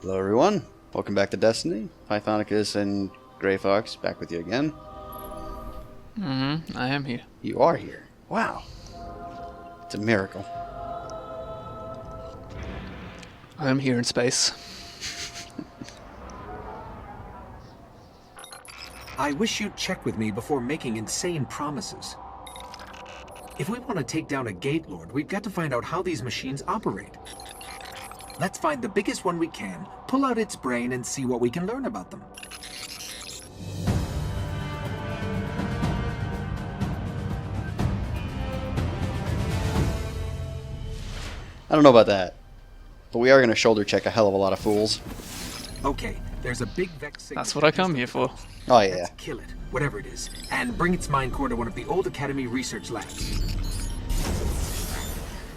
Hello everyone, welcome back to Destiny. Pythonicus and Grey Fox back with you again. I am here. You are here. Wow. It's a miracle. I am here in space. I wish you'd check with me before making insane promises. If we want to take down a Gate Lord, we've got to find out how these machines operate. Let's find the biggest one we can, pull out its brain, and see what we can learn about them. I don't know about that, but we are going to shoulder check a hell of a lot of fools. Okay, there's a big Vex signal. That's what I come here for. Oh yeah. Let's kill it, whatever it is, and bring its mind core to one of the old Academy research labs.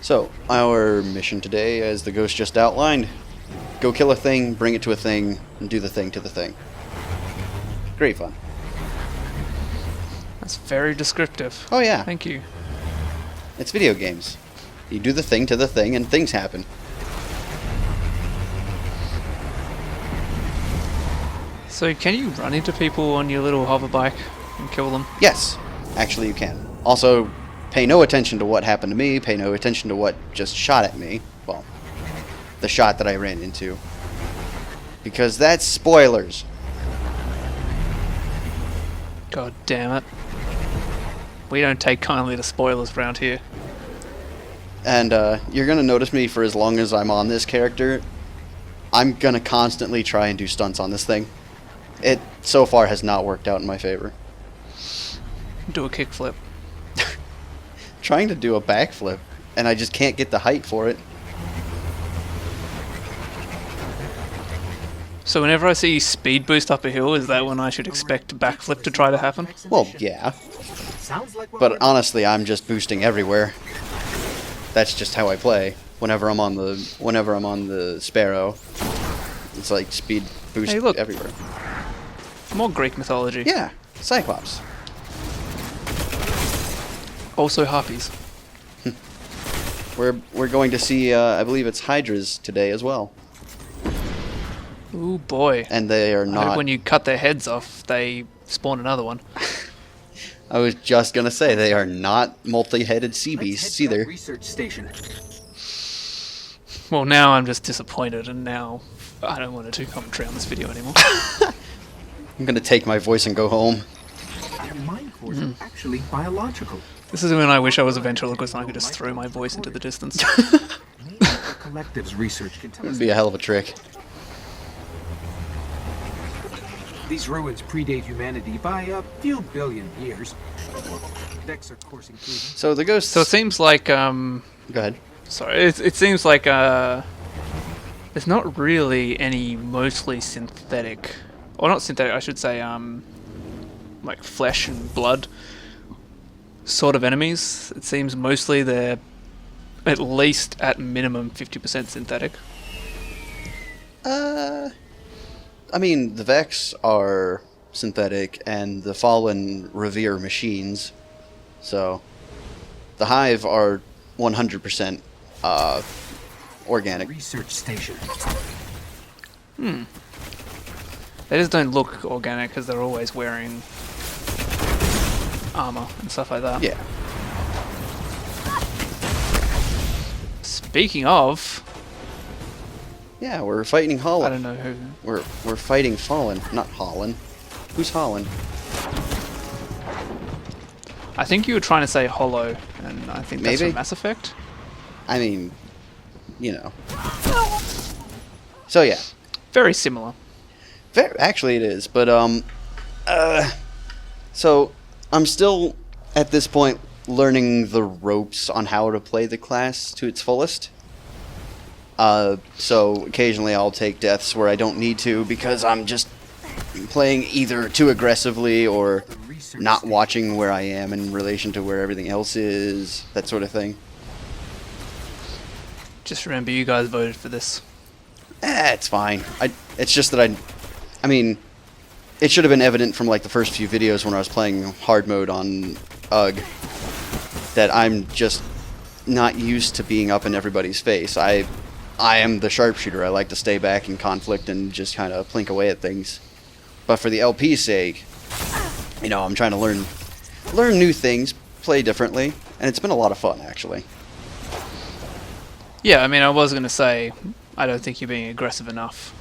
So, our mission today, as the ghost just outlined, go kill a thing, bring it to a thing, and do the thing to the thing. Great fun. That's very descriptive. Oh yeah, Thank you. it's video games. You do the thing to the thing and things happen. So can you run into people on your little hover bike and kill them? Yes, actually you can. Also, pay no attention to what happened to me, pay no attention to what just shot at me. Well, the shot that I ran into. Because that's spoilers. God damn it. We don't take kindly to spoilers around here. And you're going to notice me for as long as I'm on this character. I'm going to constantly try and do stunts on this thing. It, so far, has not worked out in my favor. Do a kickflip. Trying to do a backflip, and I just can't get the height for it. So whenever I see speed boost up a hill, is that when I should expect a backflip to try to happen? Well, yeah. Sounds like But honestly, I'm just boosting everywhere. That's just how I play. Whenever I'm on the Sparrow, it's like speed boost Hey, look. everywhere. More Greek mythology. Yeah, Cyclops. Also harpies. We're going to see, I believe it's Hydras today as well, Ooh boy. and they are I hope not. when you cut their heads off, they spawn another one. I was just gonna say they are not multi-headed sea beasts either. Research station. Well, now I'm just disappointed, and now I don't want to do commentary on this video anymore. I'm gonna take my voice and go home. Their mind cores are actually biological. This is when I wish I was a ventriloquist and I could just throw my voice into the distance. Maybe the collective's research can tell It'd us. be a hell of a trick. These ruins predate humanity by a few billion years. Vex are coursing through them. So the ghosts. So it seems like, Go ahead. sorry, it seems like, there's not really any mostly synthetic, or not synthetic, I should say, like flesh and blood sort of enemies. It seems mostly they're at least at minimum 50% synthetic. I mean, the Vex are synthetic, and the Fallen revere machines. So, the Hive are 100% organic. Research station. They just don't look organic because they're always wearing armor and stuff like that. Yeah. Speaking of, Yeah, we're fighting I Holland. don't know who. We're fighting Fallen, not Holland. Who's Holland? I think you were trying to say Hollow, and I think that's Maybe. from Mass Effect. I mean, you know. So yeah, Very similar. actually it is, but so I'm still at this point learning the ropes on how to play the class to its fullest. So occasionally I'll take deaths where I don't need to because I'm just playing either too aggressively or not watching where I am in relation to where everything else is, that sort of thing. Just remember, you guys voted for this. It's fine. It's just that I mean, it should have been evident from like the first few videos when I was playing hard mode on UG that I'm just not used to being up in everybody's face. I am the sharpshooter. I like to stay back in conflict and just kind of plink away at things. But for the LP's sake, you know, I'm trying to learn new things, play differently, and it's been a lot of fun, actually. Yeah, I mean, I was going to say, I don't think you're being aggressive enough.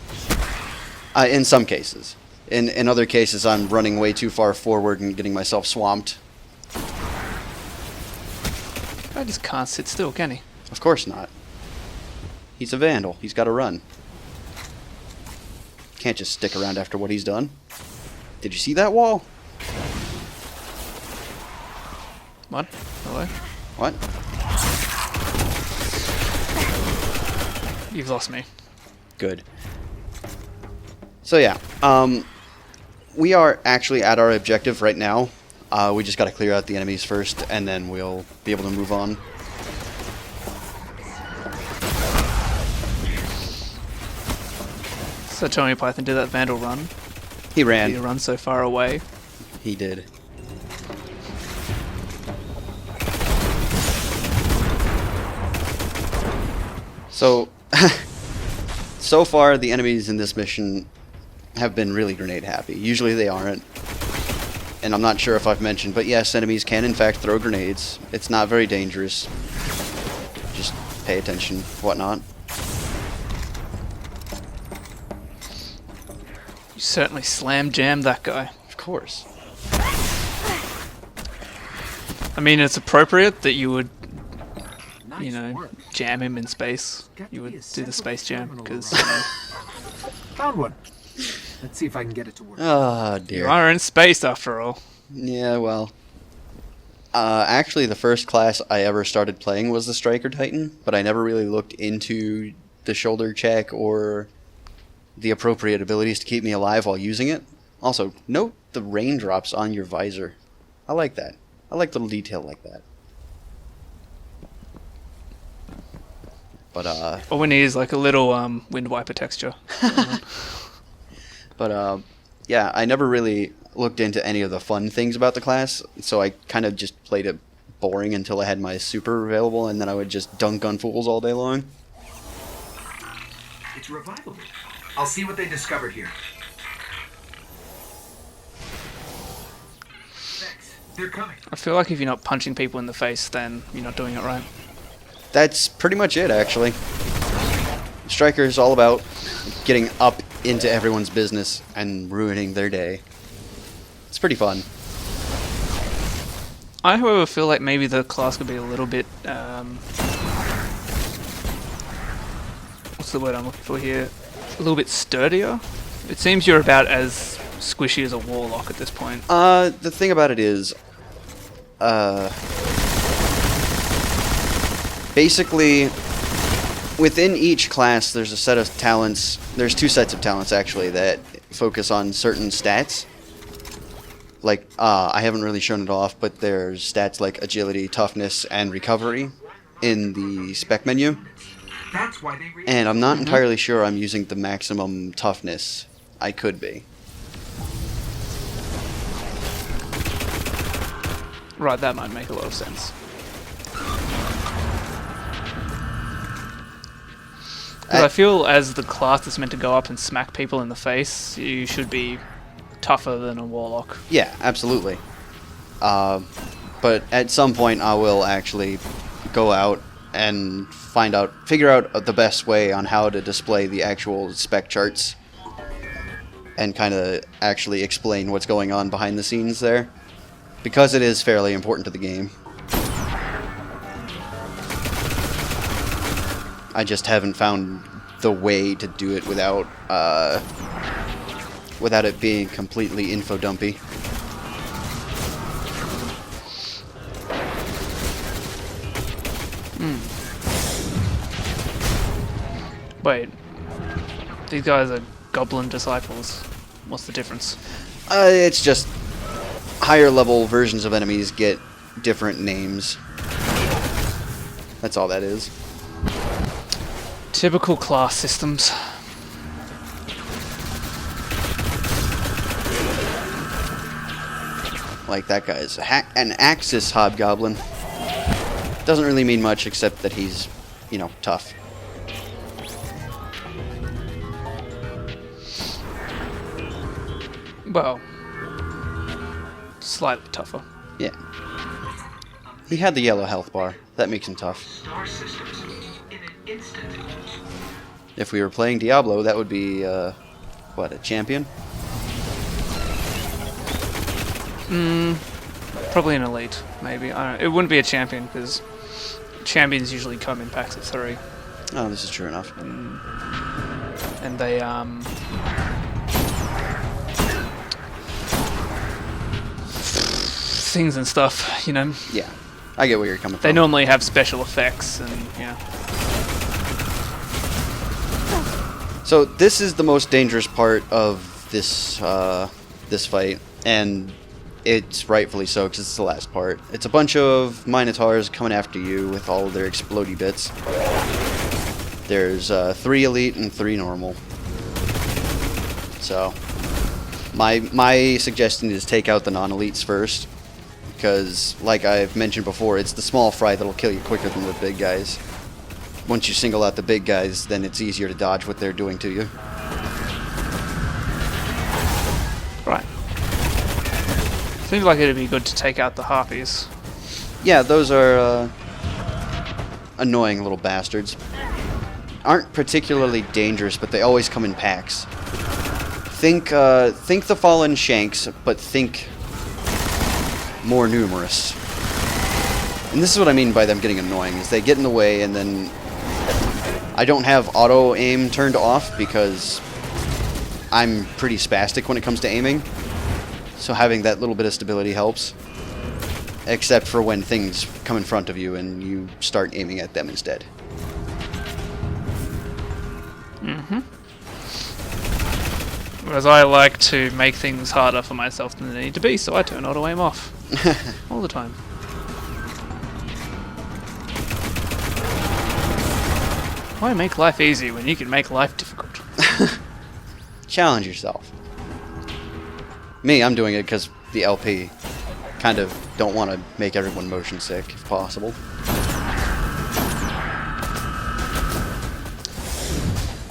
In some cases. In other cases, I'm running way too far forward and getting myself swamped. I just can't sit still, can he? Of course not. He's a vandal. He's got to run. Can't just stick around after what he's done. Did you see that wall? What? Hello? What? You've lost me. Good. So yeah, we are actually at our objective right now. We just got to clear out the enemies first, and then we'll be able to move on. So Tony Python did that Vandal run. He ran. Did he run so far away? He did. So, so far the enemies in this mission have been really grenade happy. Usually they aren't. And I'm not sure if I've mentioned, but yes, enemies can in fact throw grenades. It's not very dangerous. Just pay attention, whatnot. You certainly slam-jammed that guy. Of course. I mean, it's appropriate that you would, Nice you know, work. jam him in space. Got to You be would a do the central space jam, terminal because around. Found one. Let's see if I can get it to work. Oh, you dear. are in space after all. Yeah, well. Actually, the first class I ever started playing was the Striker Titan, but I never really looked into the shoulder check or the appropriate abilities to keep me alive while using it. Also, note the raindrops on your visor. I like that. I like little detail like that. But, All we need is like a little wind wiper texture. But, yeah, I never really looked into any of the fun things about the class, so I kind of just played it boring until I had my super available, and then I would just dunk on fools all day long. It's revivable. I'll see what they discovered here. Thanks. They're coming. I feel like if you're not punching people in the face, then you're not doing it right. That's pretty much it, actually. Striker is all about getting up into everyone's business and ruining their day. It's pretty fun. I, however, feel like maybe the class could be a little bit, what's the word I'm looking for here? A little bit sturdier. It seems you're about as squishy as a warlock at this point. The thing about it is, basically, within each class, there's a set of talents. There's two sets of talents, actually, that focus on certain stats. Like, I haven't really shown it off, but there's stats like agility, toughness, and recovery in the spec menu. That's why they And I'm not entirely sure I'm using the maximum toughness. I could be. Right, that might make a lot of sense. Because I feel as the class that's meant to go up and smack people in the face, you should be tougher than a warlock. Yeah, absolutely. But at some point I will actually go out and figure out the best way on how to display the actual spec charts and kind of actually explain what's going on behind the scenes there, because it is fairly important to the game. I just haven't found the way to do it without it being completely info dumpy. Wait, these guys are goblin disciples. What's the difference? It's just higher level versions of enemies get different names. That's all that is. Typical class systems. Like that guy's an Axis Hobgoblin. Doesn't really mean much except that he's, you know, tough. Well, slightly tougher. Yeah. He had the yellow health bar. That makes him tough. Star systems in an instant. If we were playing Diablo, that would be, what, a champion? Probably an elite, maybe. I don't know. It wouldn't be a champion, because champions usually come in packs of 3. Oh, this is true enough. And they, things and stuff, you know. Yeah. I get where you're coming from. They normally have special effects, and, yeah. So this is the most dangerous part of this this fight, and it's rightfully so because it's the last part. It's a bunch of Minotaurs coming after you with all of their explodey bits. There's 3 elite and 3 normal. So my suggestion is take out the non-elites first, because like I've mentioned before, it's the small fry that'll kill you quicker than the big guys. Once you single out the big guys, then it's easier to dodge what they're doing to you. Right. Seems like it'd be good to take out the harpies. Yeah, those are annoying little bastards. Aren't particularly dangerous, but they always come in packs. Think the fallen shanks, but think more numerous. And this is what I mean by them getting annoying, is they get in the way, and then I don't have auto aim turned off because I'm pretty spastic when it comes to aiming. So having that little bit of stability helps. Except for when things come in front of you and you start aiming at them instead. Whereas I like to make things harder for myself than they need to be, so I turn auto aim off. All the time. Why make life easy when you can make life difficult? Challenge yourself. Me, I'm doing it because the LP kind of don't want to make everyone motion sick if possible.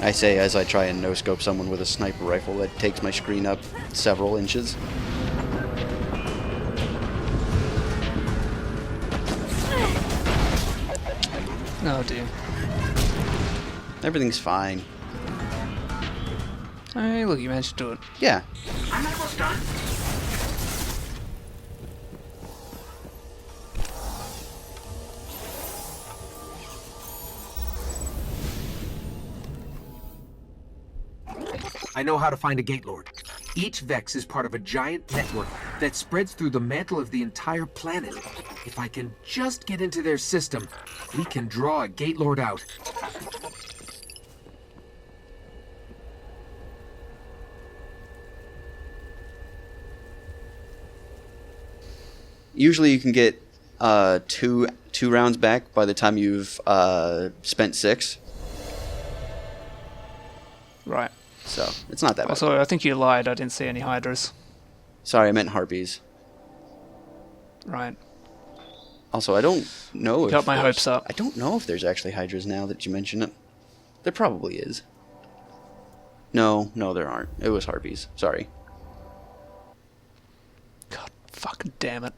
I say as I try and no-scope someone with a sniper rifle that takes my screen up several inches. Oh dear. Everything's fine. Hey, look, you managed to do it. Yeah. I'm almost done. I know how to find a Gate Lord. Each Vex is part of a giant network that spreads through the mantle of the entire planet. If I can just get into their system, we can draw a Gate Lord out. Usually you can get two rounds back by the time you've spent 6. Right. So it's not that bad. Also, I think you lied. I didn't see any hydras. Sorry, I meant harpies. Right. Also, I don't know if Got my there's- hopes up. I don't know if there's actually hydras now that you mention it. There probably is. No, there aren't. It was harpies. Sorry. God fucking damn it.